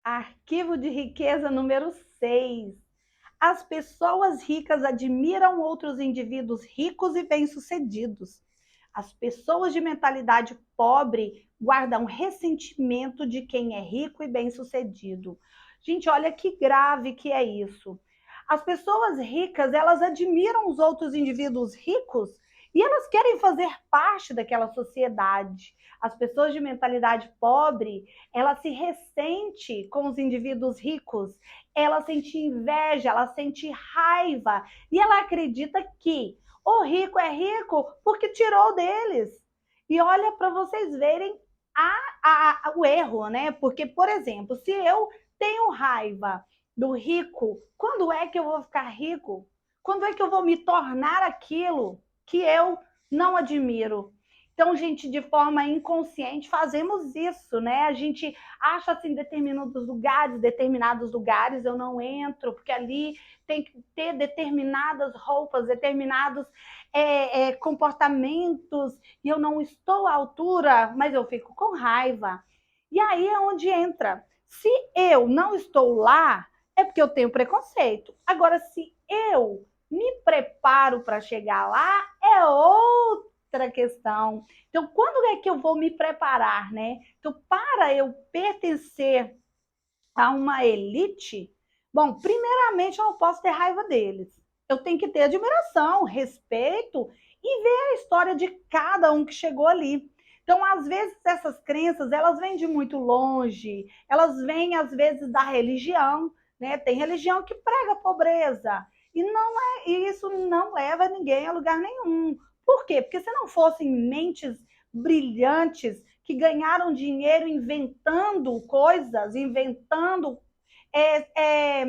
Arquivo de riqueza número 6. As pessoas ricas admiram outros indivíduos ricos e bem-sucedidos. As pessoas de mentalidade pobre guardam ressentimento de quem é rico e bem-sucedido. Gente, olha que grave que é isso. As pessoas ricas, elas admiram os outros indivíduos ricos e elas querem fazer parte daquela sociedade. As pessoas de mentalidade pobre, ela se ressente com os indivíduos ricos, ela sente inveja, ela sente raiva e ela acredita que o rico é rico porque tirou deles. E olha para vocês verem o erro, né? Porque, por exemplo, se eu tenho raiva do rico, quando é que eu vou ficar rico? Quando é que eu vou me tornar aquilo que eu não admiro? Então, gente, de forma inconsciente, fazemos isso, né? A gente acha assim determinados lugares eu não entro, porque ali tem que ter determinadas roupas, determinados comportamentos, e eu não estou à altura, mas eu fico com raiva. E aí é onde entra. Se eu não estou lá, é porque eu tenho preconceito. Agora, se eu me preparo para chegar lá, é outra questão. Então, quando é que eu vou me preparar, né? Então, para eu pertencer a uma elite, bom, primeiramente eu não posso ter raiva deles. Eu tenho que ter admiração, respeito e ver a história de cada um que chegou ali. Então, às vezes, essas crenças, elas vêm de muito longe, elas vêm, às vezes, da religião, né? Tem religião que prega pobreza, e isso não leva ninguém a lugar nenhum. Por quê? Porque se não fossem mentes brilhantes que ganharam dinheiro inventando coisas, inventando é, é,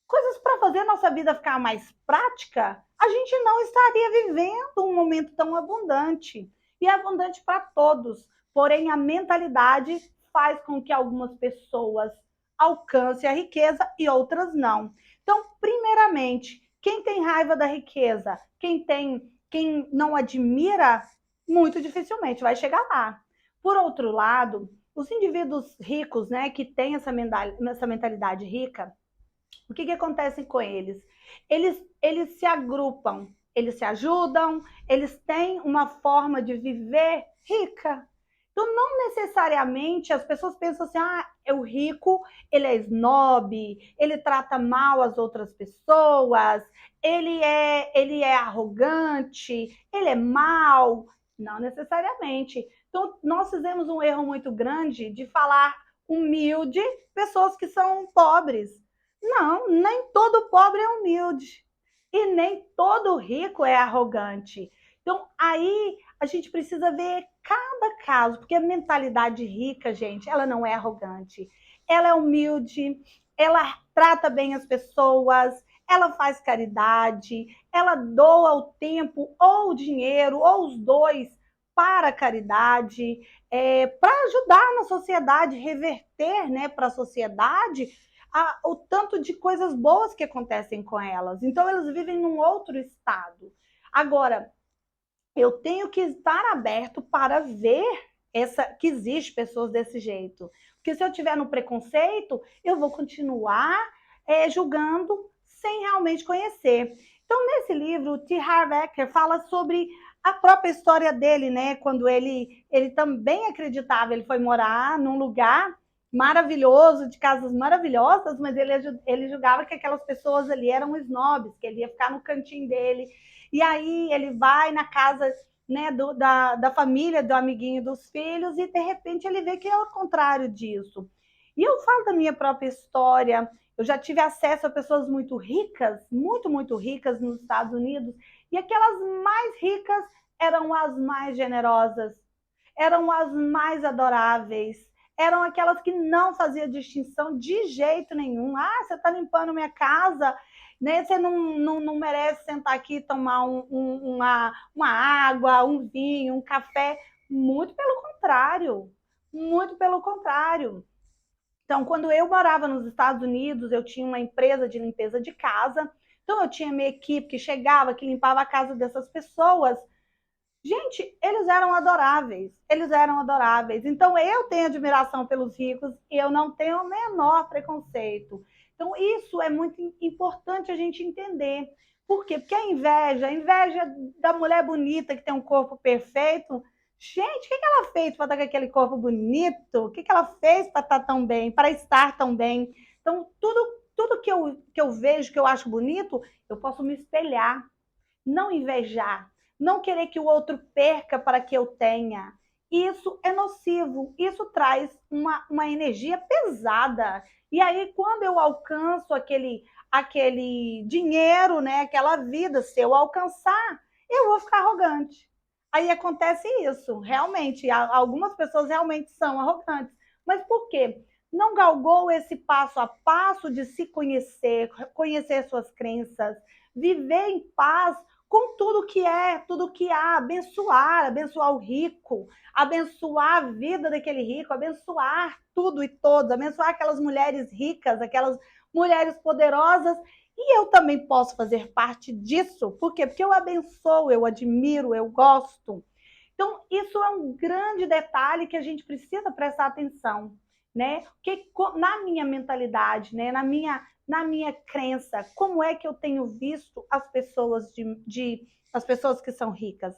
coisas para fazer a nossa vida ficar mais prática, a gente não estaria vivendo um momento tão abundante. E é abundante para todos. Porém, a mentalidade faz com que algumas pessoas alcancem a riqueza e outras não. Então, primeiramente, quem tem raiva da riqueza, quem não admira, muito dificilmente vai chegar lá. Por outro lado, os indivíduos ricos, né, que têm essa mentalidade rica, o que acontece com eles? Eles se agrupam, eles se ajudam, eles têm uma forma de viver rica. Então, não necessariamente as pessoas pensam assim, o rico, ele é snob, ele trata mal as outras pessoas, ele é arrogante, ele é mau. Não necessariamente. Então, nós fizemos um erro muito grande de falar humilde pessoas que são pobres. Não, nem todo pobre é humilde. E nem todo rico é arrogante. Então, aí a gente precisa ver cada caso, porque a mentalidade rica, gente, ela não é arrogante. Ela é humilde, ela trata bem as pessoas, ela faz caridade, ela doa o tempo ou o dinheiro, ou os dois, para a caridade, para ajudar na sociedade, reverter, né, para a sociedade o tanto de coisas boas que acontecem com elas. Então, elas vivem num outro estado. Agora, eu tenho que estar aberto para ver que existe pessoas desse jeito. Porque se eu tiver no preconceito, eu vou continuar julgando sem realmente conhecer. Então, nesse livro, o T. Harv Eker fala sobre a própria história dele, né? Quando ele também acreditava, ele foi morar num lugar maravilhoso, de casas maravilhosas, mas ele julgava que aquelas pessoas ali eram snobs, que ele ia ficar no cantinho dele. E aí ele vai na casa, né, da família, do amiguinho dos filhos, e de repente ele vê que é o contrário disso. E eu falo da minha própria história. Eu já tive acesso a pessoas muito ricas, muito, muito ricas nos Estados Unidos, e aquelas mais ricas eram as mais generosas, eram as mais adoráveis, eram aquelas que não faziam distinção de jeito nenhum. Você está limpando minha casa, né? Você não merece sentar aqui e tomar uma água, um vinho, um café. Muito pelo contrário. Muito pelo contrário. Então, quando eu morava nos Estados Unidos, eu tinha uma empresa de limpeza de casa. Então, eu tinha minha equipe que chegava, que limpava a casa dessas pessoas. Gente, eles eram adoráveis, eles eram adoráveis. Então, eu tenho admiração pelos ricos e eu não tenho o menor preconceito. Então, isso é muito importante a gente entender. Por quê? Porque a inveja da mulher bonita que tem um corpo perfeito. Gente, o que ela fez para estar com aquele corpo bonito? O que ela fez para estar tão bem, para estar tão bem? Então, tudo que eu vejo, que eu acho bonito, eu posso me espelhar, não invejar, não querer que o outro perca para que eu tenha. Isso é nocivo, isso traz uma energia pesada. E aí, quando eu alcanço aquele dinheiro, né, aquela vida, se eu alcançar, eu vou ficar arrogante. Aí acontece isso, realmente. Algumas pessoas realmente são arrogantes. Mas por quê? Não galgou esse passo a passo de se conhecer, conhecer suas crenças, viver em paz com tudo que é, tudo que há, abençoar o rico, abençoar a vida daquele rico, abençoar tudo e todos, abençoar aquelas mulheres ricas, aquelas mulheres poderosas. E eu também posso fazer parte disso. Por quê? Porque eu abençoo, eu admiro, eu gosto. Então, isso é um grande detalhe que a gente precisa prestar atenção, né? Porque na minha mentalidade, né, na minha crença, como é que eu tenho visto as pessoas as pessoas que são ricas?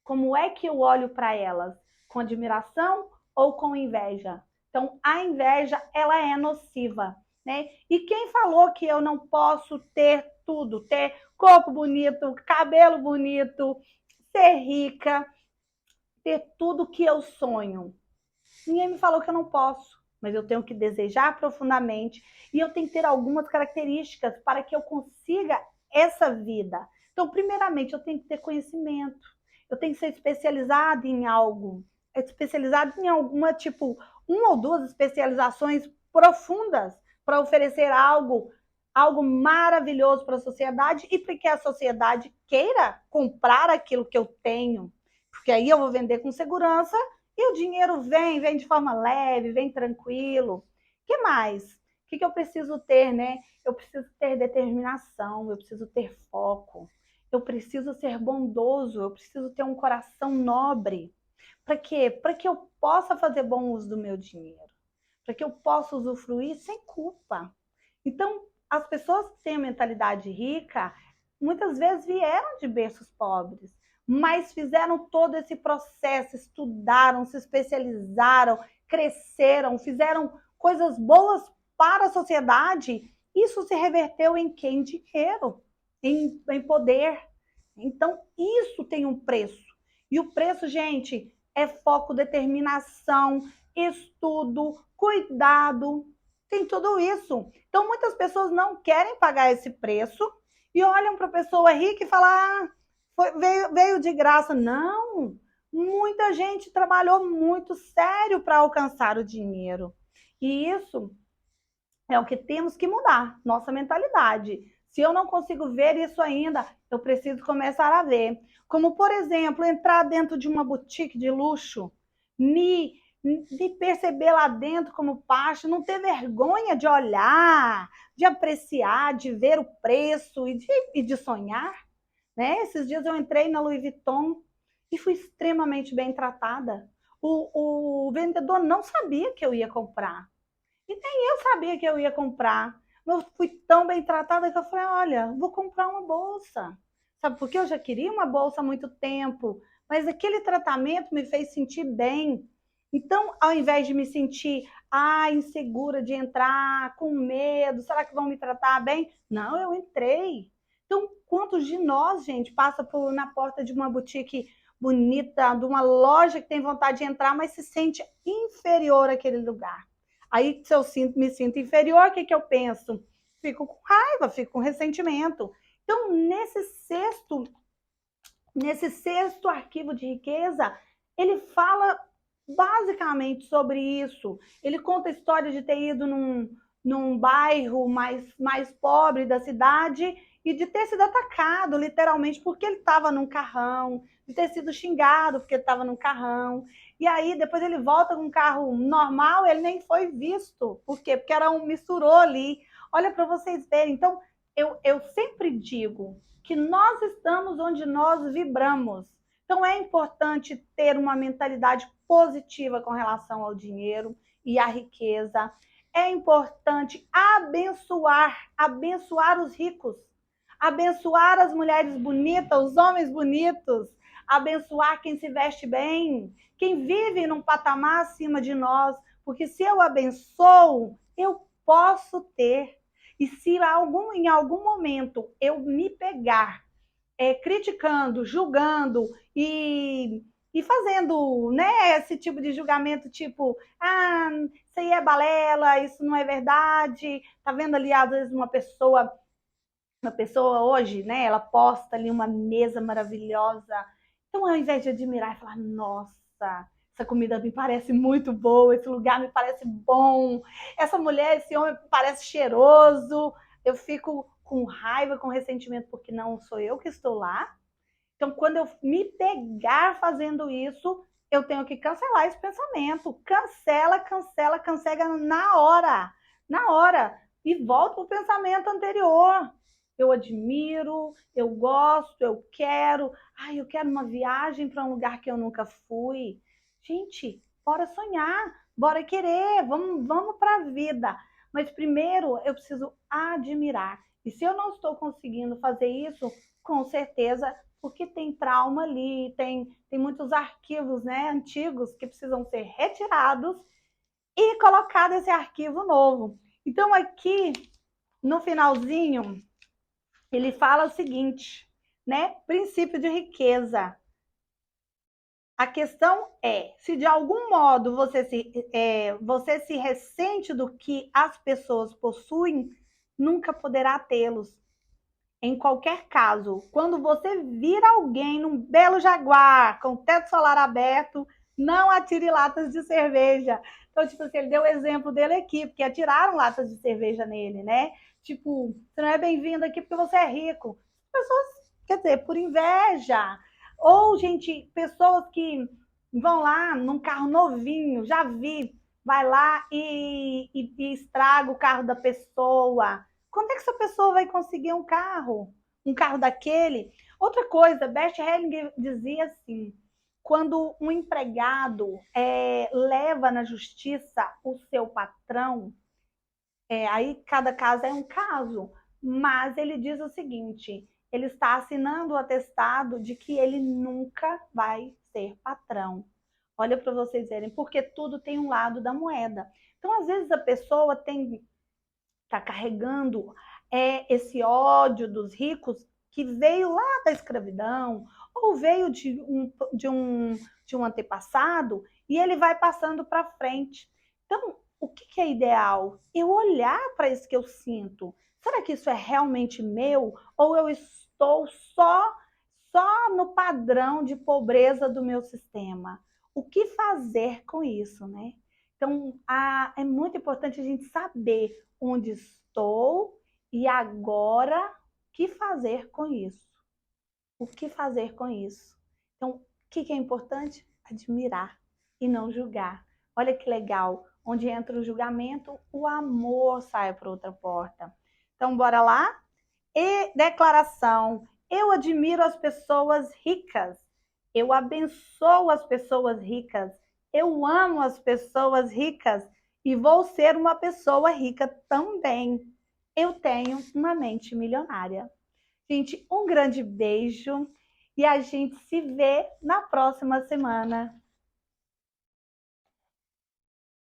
Como é que eu olho para elas? Com admiração ou com inveja? Então, a inveja, ela é nociva, né? E quem falou que eu não posso ter tudo, ter corpo bonito, cabelo bonito, ser rica, ter tudo que eu sonho? Ninguém me falou que eu não posso, mas eu tenho que desejar profundamente e eu tenho que ter algumas características para que eu consiga essa vida. Então, primeiramente, eu tenho que ter conhecimento, eu tenho que ser especializada em algo, especializada em alguma, tipo, uma ou duas especializações profundas para oferecer algo maravilhoso para a sociedade e para que a sociedade queira comprar aquilo que eu tenho, porque aí eu vou vender com segurança e o dinheiro vem de forma leve, vem tranquilo. O que mais? O que eu preciso ter, né? Eu preciso ter determinação, eu preciso ter foco, eu preciso ser bondoso, eu preciso ter um coração nobre. Para quê? Para que eu possa fazer bom uso do meu dinheiro, para que eu possa usufruir sem culpa. Então, as pessoas que têm a mentalidade rica, muitas vezes vieram de berços pobres, mas fizeram todo esse processo, estudaram, se especializaram, cresceram, fizeram coisas boas para a sociedade. Isso se reverteu em quê? Em dinheiro, em poder. Então, isso tem um preço. E o preço, gente, é foco, determinação, estudo, cuidado, tem tudo isso. Então, muitas pessoas não querem pagar esse preço e olham para a pessoa rica e falam: ah, veio de graça. Não, muita gente trabalhou muito sério para alcançar o dinheiro. E isso é o que temos que mudar, nossa mentalidade. Se eu não consigo ver isso ainda, eu preciso começar a ver. Como, por exemplo, entrar dentro de uma boutique de luxo, me perceber lá dentro como parte, não ter vergonha de olhar, de apreciar, de ver o preço e de sonhar. Né? Esses dias eu entrei na Louis Vuitton e fui extremamente bem tratada. O vendedor não sabia que eu ia comprar. E nem eu sabia que eu ia comprar. Eu fui tão bem tratada que eu falei: olha, vou comprar uma bolsa. Sabe, porque eu já queria uma bolsa há muito tempo, mas aquele tratamento me fez sentir bem. Então, ao invés de me sentir insegura de entrar, com medo, será que vão me tratar bem? Não, eu entrei. Então, quantos de nós, gente, passa na porta de uma boutique bonita, de uma loja que tem vontade de entrar, mas se sente inferior àquele lugar? Aí, se eu me sinto inferior, o que eu penso? Fico com raiva, fico com ressentimento. Então, nesse sexto arquivo de riqueza, ele fala basicamente sobre isso. Ele conta a história de ter ido num bairro mais pobre da cidade e de ter sido atacado, literalmente, porque ele estava num carrão, de ter sido xingado porque ele estava num carrão. E aí, depois ele volta com um carro normal, ele nem foi visto. Por quê? Porque misturou ali. Olha para vocês verem. Então, eu sempre digo que nós estamos onde nós vibramos. Então, é importante ter uma mentalidade positiva com relação ao dinheiro e à riqueza. É importante abençoar os ricos, abençoar as mulheres bonitas, os homens bonitos, abençoar quem se veste bem, quem vive num patamar acima de nós, porque se eu abençoo, eu posso ter. E se em algum momento eu me pegar criticando, julgando e fazendo, né, esse tipo de julgamento, tipo, isso aí é balela, isso não é verdade. Tá vendo ali, às vezes, uma pessoa hoje, né, ela posta ali uma mesa maravilhosa. Então, ao invés de admirar e falar, nossa, essa comida me parece muito boa, esse lugar me parece bom, essa mulher, esse homem me parece cheiroso, eu fico com raiva, com ressentimento, porque não sou eu que estou lá. Então, quando eu me pegar fazendo isso, eu tenho que cancelar esse pensamento. Cancela, cancela, cancela na hora. Na hora. E volta para o pensamento anterior. Eu admiro, eu gosto, eu quero. Ai, eu quero uma viagem para um lugar que eu nunca fui. Gente, bora sonhar, bora querer, vamos para a vida. Mas primeiro eu preciso admirar. E se eu não estou conseguindo fazer isso, com certeza porque tem trauma ali, tem muitos arquivos, né, antigos que precisam ser retirados e colocado esse arquivo novo. Então, aqui no finalzinho, ele fala o seguinte, né? Princípio de riqueza. A questão é, se de algum modo você se ressente do que as pessoas possuem, nunca poderá tê-los. Em qualquer caso, quando você vir alguém num belo Jaguar com teto solar aberto, não atire latas de cerveja. Então, tipo assim, ele deu o exemplo dele aqui, porque atiraram latas de cerveja nele, né? Tipo, você não é bem-vindo aqui porque você é rico. Pessoas, quer dizer, por inveja. Ou, gente, pessoas que vão lá num carro novinho, já vi, vai lá e estraga o carro da pessoa. Quando é que essa pessoa vai conseguir um carro? Um carro daquele? Outra coisa, Bert Hellinger dizia assim, quando um empregado leva na justiça o seu patrão, aí cada caso é um caso, mas ele diz o seguinte, ele está assinando o atestado de que ele nunca vai ser patrão. Olha para vocês verem, porque tudo tem um lado da moeda. Então, às vezes, a pessoa está carregando esse ódio dos ricos que veio lá da escravidão ou veio de um antepassado e ele vai passando para frente. Então, o que é ideal? Eu olhar para isso que eu sinto. Será que isso é realmente meu ou eu estou só no padrão de pobreza do meu sistema? O que fazer com isso, né? Então, é muito importante a gente saber onde estou e agora o que fazer com isso. O que fazer com isso? Então, o que é importante? Admirar e não julgar. Olha que legal, onde entra o julgamento, o amor sai para outra porta. Então, bora lá? E declaração. Eu admiro as pessoas ricas. Eu abençoo as pessoas ricas. Eu amo as pessoas ricas e vou ser uma pessoa rica também. Eu tenho uma mente milionária. Gente, um grande beijo e a gente se vê na próxima semana.